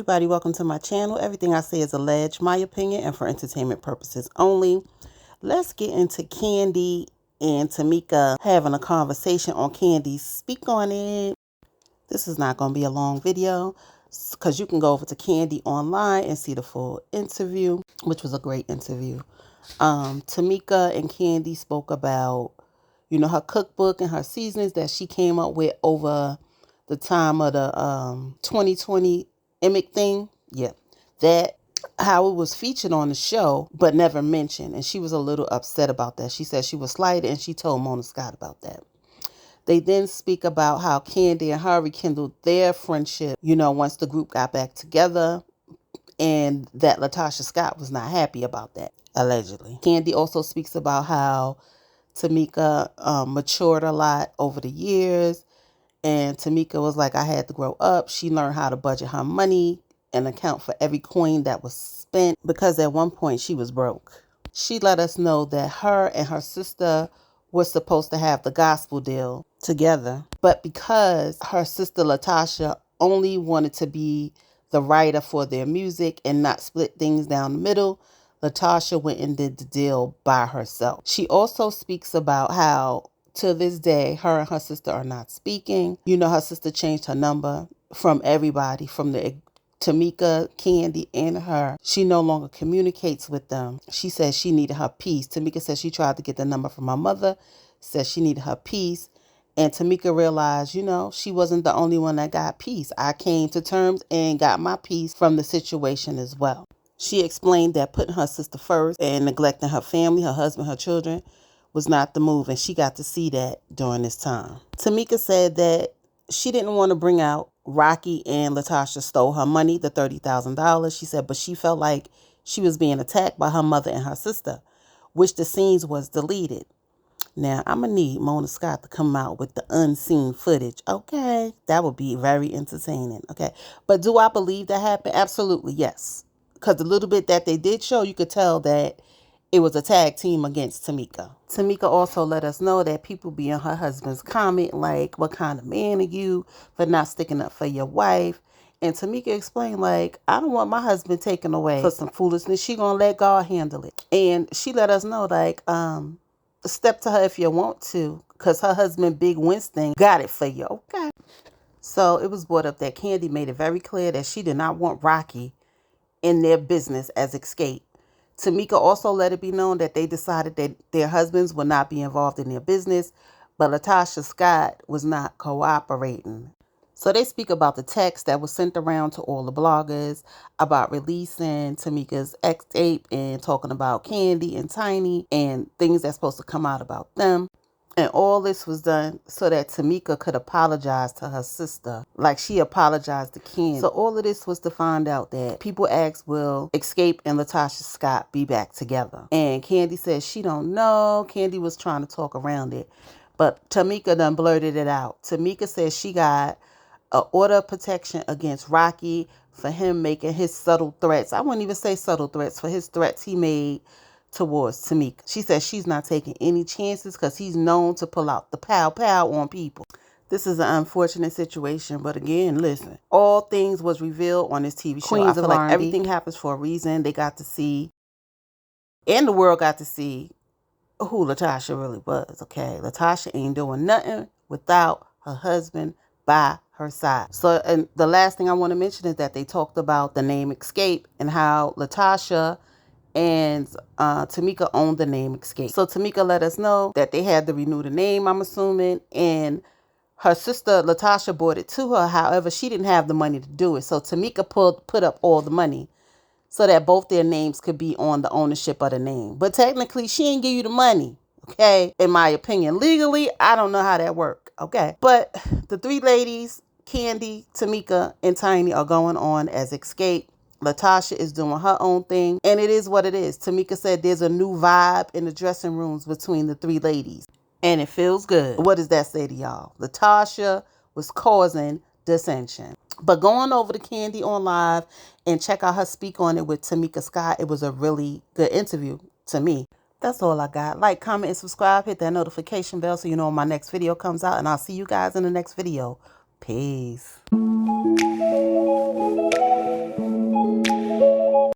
everybody, welcome to my channel. Everything I say is alleged, my opinion, and for entertainment purposes only. Let's get into Kandi and Tamika having a conversation on Kandi. Speak on it. This is not going to be a long video because you can go over to Kandi online and see the full interview, which was a great interview. Tamika and Kandi spoke about, her cookbook and her seasonings that she came up with over the time of the 2020 Emic thing. Yeah, that how it was featured on the show but never mentioned, and she was a little upset about that. She said she was slighted, and she told Mona Scott about that. They then speak about how Kandi and her rekindled their friendship, once the group got back together, and that Latocha Scott was not happy about that, allegedly. Kandi also speaks about how Tamika matured a lot over the years, and Tamika was like, I had to grow up. She learned how to budget her money and account for every coin that was spent because at one point she was broke. She let us know that her and her sister were supposed to have the gospel deal together, but because her sister Latocha only wanted to be the writer for their music and not split things down the middle, Latocha went and did the deal by herself. She also speaks about how to this day, her and her sister are not speaking. Her sister changed her number from everybody, from the Tamika, Kandi, and her. She no longer communicates with them. She says she needed her peace. Tamika says she tried to get the number from her mother, says she needed her peace. And Tamika realized, she wasn't the only one that got peace. I came to terms and got my peace from the situation as well. She explained that putting her sister first and neglecting her family, her husband, her children, was not the move, and she got to see that during this time. Tamika said that she didn't want to bring out Rocky and Latocha stole her money, the $30,000. She said, but she felt like she was being attacked by her mother and her sister, which the scenes was deleted. Now, I'm going to need Mona Scott to come out with the unseen footage. Okay, that would be very entertaining. Okay, but do I believe that happened? Absolutely, yes. Because the little bit that they did show, you could tell that it was a tag team against Tamika. Tamika also let us know that people be in her husband's comment like, what kind of man are you for not sticking up for your wife? And Tamika explained like, I don't want my husband taken away for some foolishness. She gonna let God handle it. And she let us know like, step to her if you want to, because her husband Big Winston got it for you. Okay. So it was brought up that Kandi made it very clear that she did not want Rocky in their business as Escape. Tamika also let it be known that they decided that their husbands would not be involved in their business, but Latocha Scott was not cooperating. So they speak about the text that was sent around to all the bloggers about releasing Tamika's ex tape and talking about Kandi and Tiny and things that's supposed to come out about them. And all this was done so that Tamika could apologize to her sister like she apologized to Kandi. So all of this was to find out that people asked, will Escape and Latocha Scott be back together? And Kandi said she don't know. Kandi was trying to talk around it. But Tamika done blurted it out. Tamika says she got an order of protection against Rocky for him making his subtle threats. I wouldn't even say subtle threats, for his threats he made towards Tamika. She says she's not taking any chances because he's known to pull out the pow on people. This is an unfortunate situation, but again, listen, all things was revealed on this TV show. I feel like everything happens for a reason. They got to see, and the world got to see who Latocha really was, okay? Latocha ain't doing nothing without her husband by her side. So, and the last thing I want to mention is that they talked about the name Escape and how Latocha and Tamika owned the name Escape. So Tamika let us know that they had to renew the name, I'm assuming, and her sister Latocha bought it to her. However, she didn't have the money to do it. So Tamika put up all the money so that both their names could be on the ownership of the name. But technically, she didn't give you the money, okay? In my opinion. Legally, I don't know how that worked, okay? But the three ladies, Kandi, Tamika, and Tiny, are going on as Escape. Latocha is doing her own thing, and it is what it is. Tamika said there's a new vibe in the dressing rooms between the three ladies, and it feels good. What does that say to y'all? Latocha was causing dissension. But going over to Kandi on live and check out her speak on it with Tamika Scott, it was a really good interview to me. That's all I got. Like, comment, and subscribe. Hit that notification bell so you know when my next video comes out, and I'll see you guys in the next video. Peace.